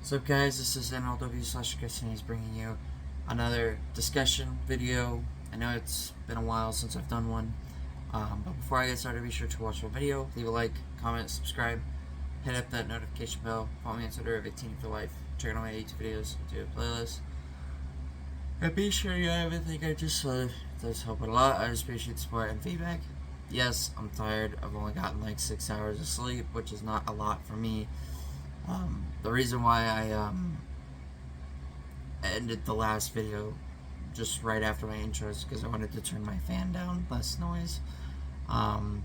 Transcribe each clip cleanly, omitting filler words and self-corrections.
What's up, guys? This is NLW/Chris, and he's bringing you another discussion video. I know it's been a while since I've done one, but before I get started, be sure to watch the video, leave a like, comment, subscribe, hit up that notification bell, follow me on Twitter at 18 for life, check out my YouTube videos, do a playlist, and be sure you have everything I just said. It does help a lot. I just appreciate the support and feedback. Yes, I'm tired. I've only gotten like 6 hours of sleep, which is not a lot for me. The reason why I ended the last video just right after my intro is because I wanted to turn my fan down, less noise. But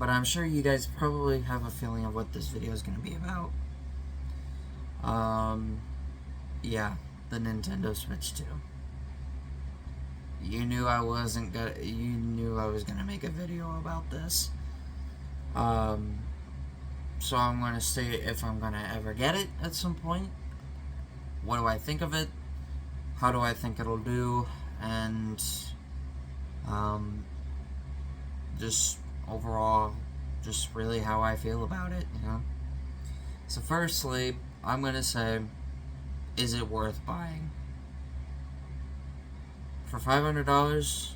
I'm sure you guys probably have a feeling of what this video is going to be about. Yeah, the Nintendo Switch 2. You knew I was gonna make a video about this. So I'm going to state if I'm going to ever get it at some point. What do I think of it? How do I think it'll do? And just overall, just really how I feel about it, you know? So firstly, I'm going to say, is it worth buying? For $500,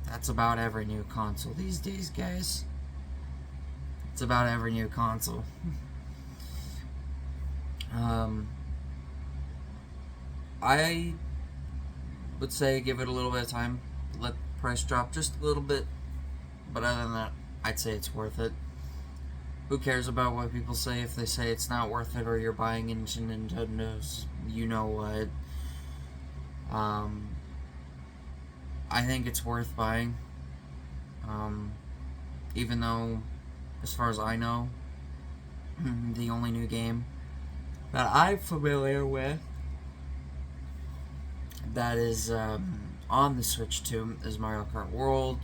that's about every new console these days, guys. It's about every new console. I would say give it a little bit of time, let the price drop just a little bit, but other than that, I'd say it's worth it. Who cares about what people say if they say it's not worth it or you're buying into Nintendo's you know what. I think it's worth buying, even though, as far as I know, the only new game that I'm familiar with that is on the Switch 2 is Mario Kart World.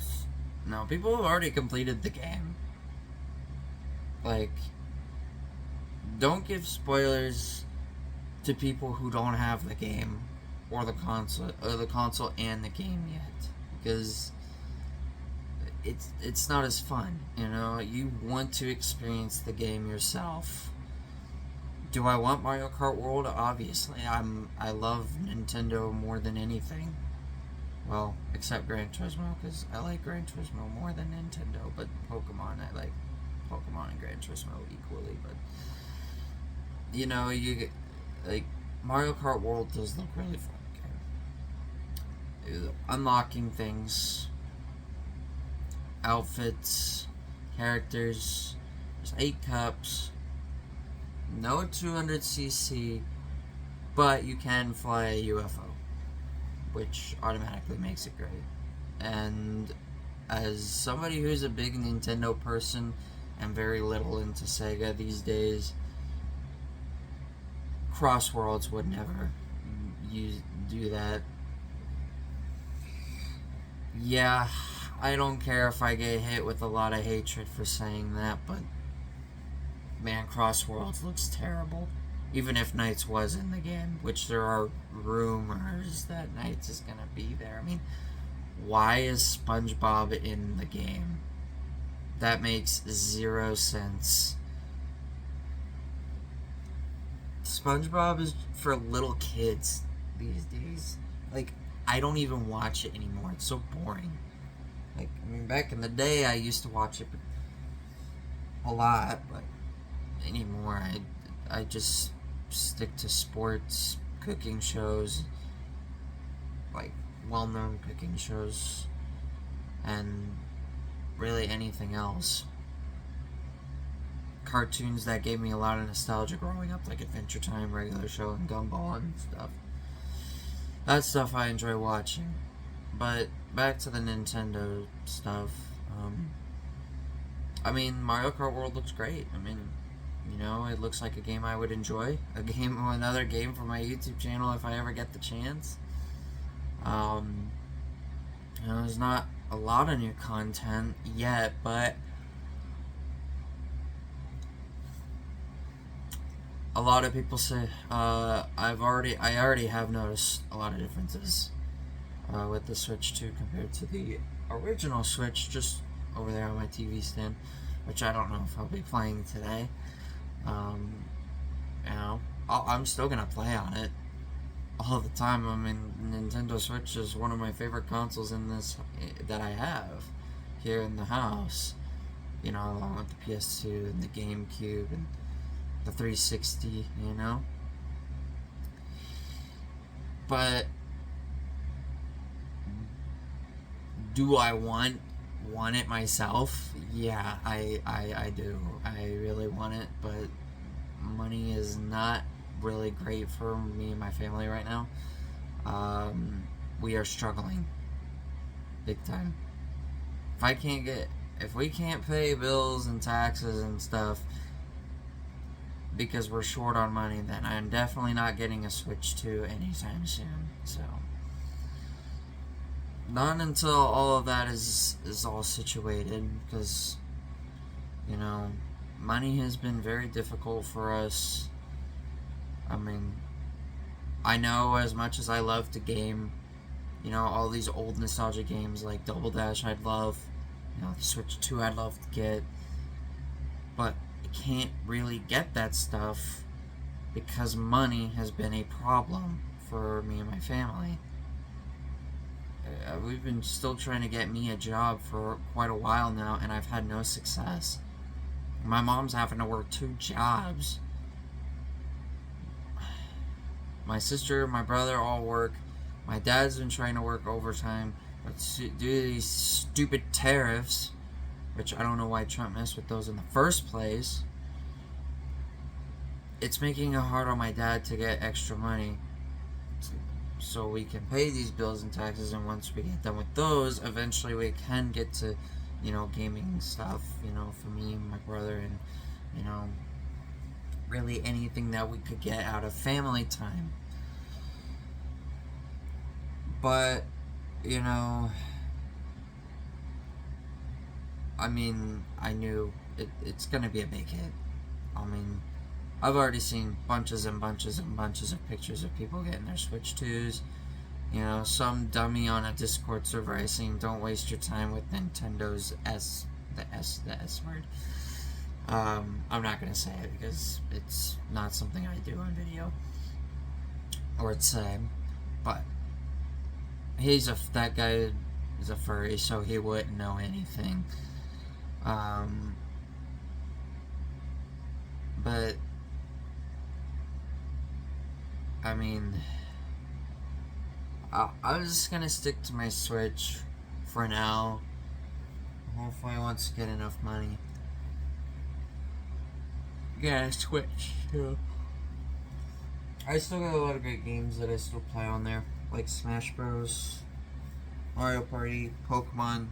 Now, people have already completed the game. Like, don't give spoilers to people who don't have the game or the console and the game yet, because it's not as fun, you know. You want to experience the game yourself. Do I want Mario Kart World? Obviously, I love Nintendo more than anything. Well, except Gran Turismo, because I like Gran Turismo more than Nintendo. But Pokemon, I like Pokemon and Gran Turismo equally. But you know, you like Mario Kart World does look really fun. Okay, unlocking things. Outfits, characters, there's 8 cups, no 200cc, but you can fly a UFO, which automatically makes it great. And as somebody who's a big Nintendo person and very little into Sega these days, Cross Worlds would never do that. Yeah, I don't care if I get hit with a lot of hatred for saying that, but man, Cross Worlds looks terrible. Even if Knights was in the game, which there are rumors that Knights is gonna be there. I mean, why is SpongeBob in the game? That makes 0 sense. SpongeBob is for little kids these days. Like, I don't even watch it anymore. It's so boring. Like, I mean, back in the day, I used to watch it a lot, but anymore, I just stick to sports, cooking shows, like well-known cooking shows, and really anything else. Cartoons that gave me a lot of nostalgia growing up, like Adventure Time, Regular Show, and Gumball and stuff. That stuff I enjoy watching. But back to the Nintendo stuff. I mean, Mario Kart World looks great. I mean, you know, it looks like a game I would enjoy. Another game for my YouTube channel if I ever get the chance. You know, there's not a lot of new content yet, but a lot of people say I already have noticed a lot of differences with the Switch 2 compared to the original Switch, just over there on my TV stand, which I don't know if I'll be playing today. You know, I'm still gonna play on it all the time. I mean, Nintendo Switch is one of my favorite consoles in this that I have here in the house. You know, along with the PS2 and the GameCube and the 360. You know, but do I want it myself? Yeah, I do. I really want it, but money is not really great for me and my family right now. We are struggling big time. If we can't pay bills and taxes and stuff because we're short on money, then I'm definitely not getting a Switch 2 anytime soon. So, not until all of that is all situated, because, you know, money has been very difficult for us. I mean, I know as much as I love to game, you know, all these old nostalgia games like Double Dash I'd love, you know, the Switch 2 I'd love to get, but I can't really get that stuff because money has been a problem for me and my family. We've been still trying to get me a job for quite a while now, and I've had no success. My mom's having to work 2 jobs. My sister and my brother all work. My dad's been trying to work overtime, but due to these stupid tariffs, which I don't know why Trump messed with those in the first place, it's making it hard on my dad to get extra money so we can pay these bills and taxes, and once we get done with those, eventually we can get to, you know, gaming stuff, you know, for me and my brother, and, you know, really anything that we could get out of family time. But, you know, I mean, I knew it's gonna be a big hit. I mean, I've already seen bunches and bunches and bunches of pictures of people getting their Switch 2s. You know, some dummy on a Discord server I seen, don't waste your time with Nintendo's the S word. I'm not gonna say it because it's not something I do on video or say, but that guy is a furry, so he wouldn't know anything. But I mean, I was just gonna stick to my Switch for now. Hopefully, once I get enough money, get a Switch too. I still got a lot of great games that I still play on there, like Smash Bros, Mario Party, Pokemon.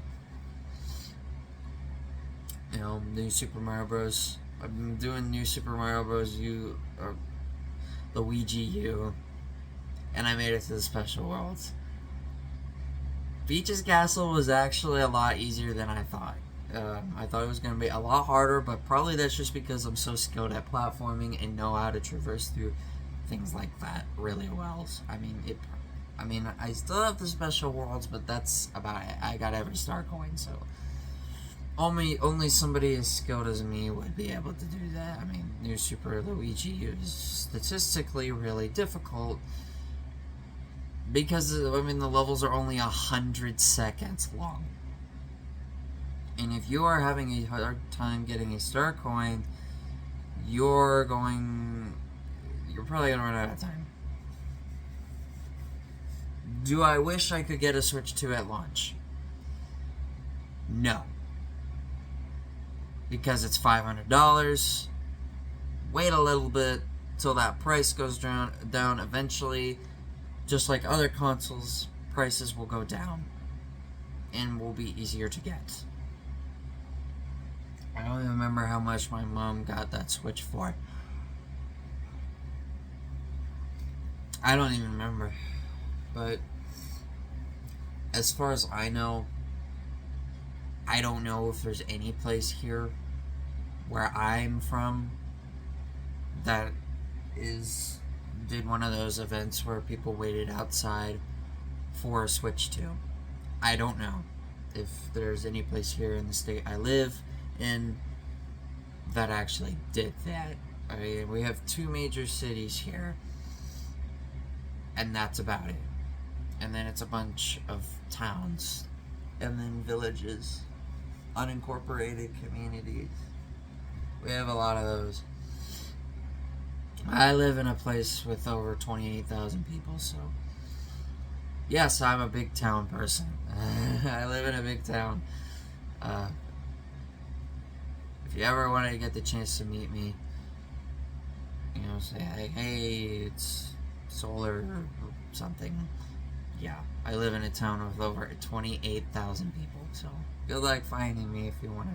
You know, New Super Mario Bros. I've been doing New Super Mario Bros. U, or Luigi U, and I made it to the special worlds. Peach's Castle was actually a lot easier than I thought. I thought it was going to be a lot harder, but probably that's just because I'm so skilled at platforming and know how to traverse through things like that really well. I mean, I still have the special worlds, but that's about it. I got every star coin, so only somebody as skilled as me would be able to do that. I mean, New Super Luigi is statistically really difficult because, I mean, the levels are only 100 seconds long. And if you are having a hard time getting a star coin, you're probably going to run out of time. Do I wish I could get a Switch 2 at launch? No. Because it's $500. Wait a little bit till that price goes down eventually. Just like other consoles, prices will go down and will be easier to get. I don't even remember how much my mom got that Switch for. I don't even remember. But as far as I know, I don't know if there's any place here where I'm from that did one of those events where people waited outside for a Switch 2. I don't know if there's any place here in the state I live in that actually did that. I mean, we have 2 major cities here, and that's about it. And then it's a bunch of towns, and then villages, unincorporated communities. We have a lot of those. I live in a place with over 28,000 people, so yes, I'm a big town person. I live in a big town. If you ever wanted to get the chance to meet me, say, hey, it's Solar or something. Yeah, I live in a town with over 28,000 people, so good luck finding me if you want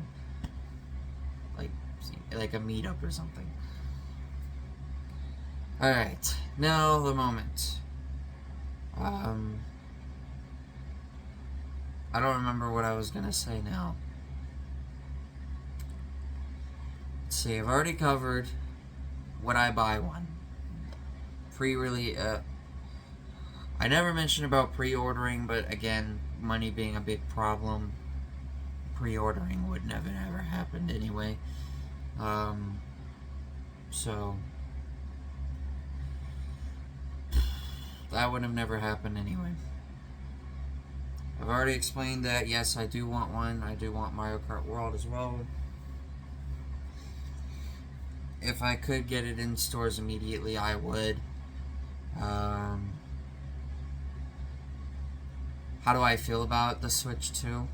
to, like a meetup or something. Alright, now the moment. I don't remember what I was gonna say now. Let's see, I've already covered would I buy one. Pre-release, I never mentioned about pre-ordering, but again, money being a big problem, pre-ordering would never happen anyway. So that would have never happened anyway. I've already explained that, yes, I do want one. I do want Mario Kart World as well. If I could get it in stores immediately, I would. How do I feel about the Switch 2?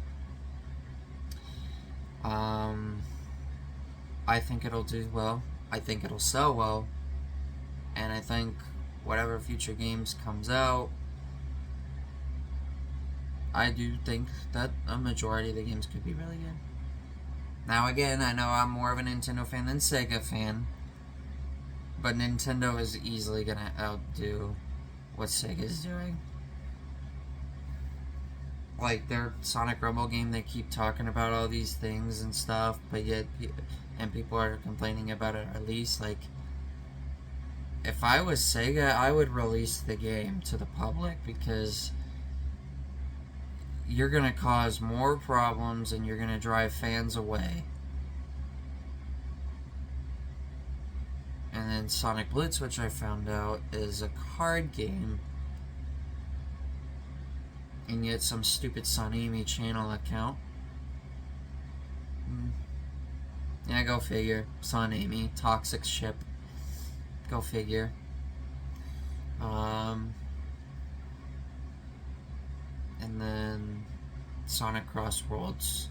I think it'll do well. I think it'll sell well. And I think whatever future games comes out, I do think that a majority of the games could be really good. Now again, I know I'm more of a Nintendo fan than Sega fan, but Nintendo is easily gonna outdo what Sega's doing. Like their Sonic Rumble game, they keep talking about all these things and stuff, but yet, and people are complaining about it at least. Like, if I was Sega, I would release the game to the public, because you're gonna cause more problems and you're gonna drive fans away. And then Sonic Blitz, which I found out is a card game, and yet some stupid Sonami channel account. Yeah, go figure. Sonami, toxic ship. Go figure. And then Sonic Crossworlds,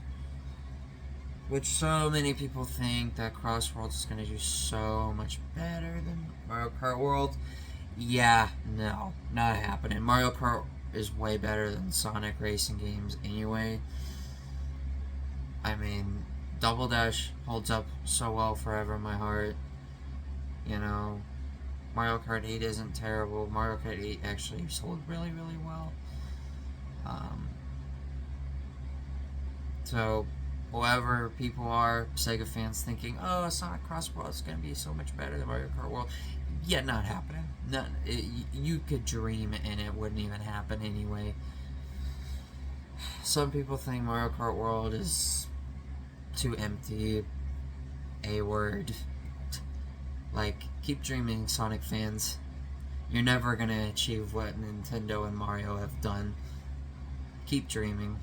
which so many people think that Crossworlds is going to do so much better than Mario Kart World. Yeah, no, not happening. Mario Kart is way better than Sonic racing games anyway. I mean, Double Dash holds up so well forever in my heart. Mario Kart 8 isn't terrible. Mario Kart 8 actually sold really, really well. So, whoever people are, Sega fans thinking, oh, Sonic Crossworld is going to be so much better than Mario Kart World. Yeah, not happening. You could dream and it wouldn't even happen anyway. Some people think Mario Kart World is too empty. A word. Like, keep dreaming, Sonic fans. You're never going to achieve what Nintendo and Mario have done. Keep dreaming.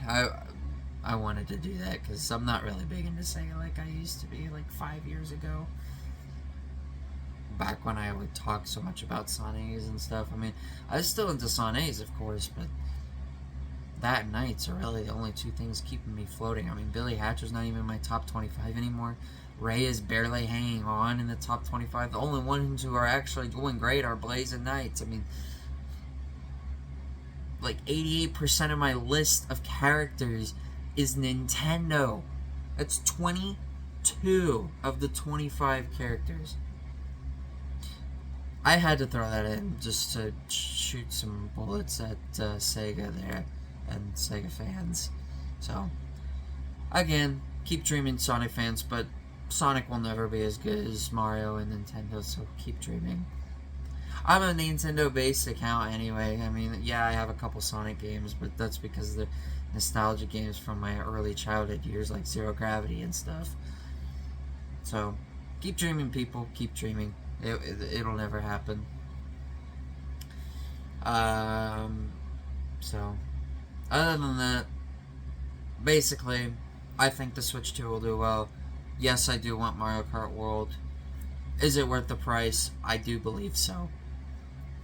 I wanted to do that because I'm not really big into Sega like I used to be, like 5 years ago. Back when I would talk so much about Sonics and stuff. I mean, I was still into Sonics, of course, but that and Knights are really the only two things keeping me floating. I mean, Billy Hatcher's not even in my top 25 anymore. Ray is barely hanging on in the top 25. The only ones who are actually doing great are Blaze and Knights. I mean, like 88% of my list of characters is Nintendo. That's 22 of the 25 characters. I had to throw that in just to shoot some bullets at Sega there and Sega fans. So, again, keep dreaming, Sonic fans, but Sonic will never be as good as Mario and Nintendo, so keep dreaming. I'm a Nintendo-based account anyway. I mean, yeah, I have a couple Sonic games, but that's because they're nostalgia games from my early childhood years, like Zero Gravity and stuff. So, keep dreaming, people. Keep dreaming. It'll never happen. So, other than that, basically, I think the Switch 2 will do well. Yes, I do want Mario Kart World. Is it worth the price? I do believe so.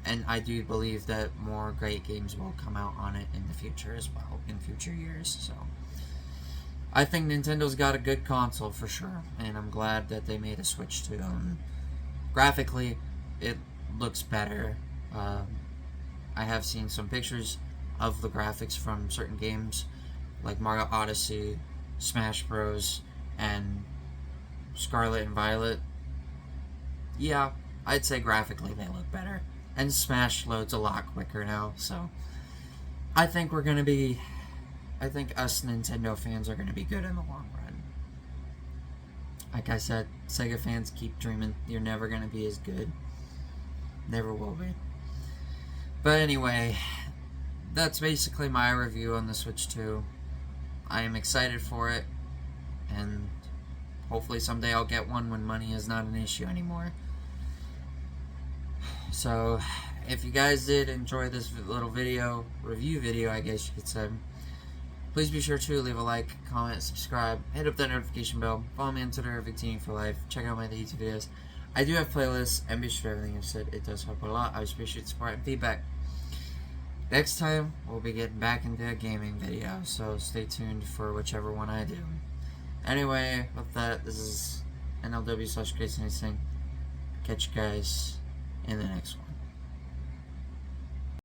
And I do believe that more great games will come out on it in the future as well, in future years. So, I think Nintendo's got a good console for sure, and I'm glad that they made a Switch 2. Graphically, it looks better. I have seen some pictures of the graphics from certain games, like Mario Odyssey, Smash Bros, and Scarlet and Violet. Yeah, I'd say graphically they look better. And Smash loads a lot quicker now, so I think us Nintendo fans are going to be good in the long run. Like I said, Sega fans, keep dreaming. You're never going to be as good. Never will be. But anyway, that's basically my review on the Switch 2. I am excited for it, and hopefully someday I'll get one when money is not an issue anymore. So, if you guys did enjoy this little review video, I guess you could say, please be sure to leave a like, comment, subscribe, hit up that notification bell, follow me on Twitter, Victini for life, check out my other YouTube videos. I do have playlists, and be sure everything I've said, it does help a lot. I appreciate support and feedback. Next time, we'll be getting back into a gaming video, so stay tuned for whichever one I do. Anyway, with that, this is NLW/Crazy saying, catch you guys in the next one.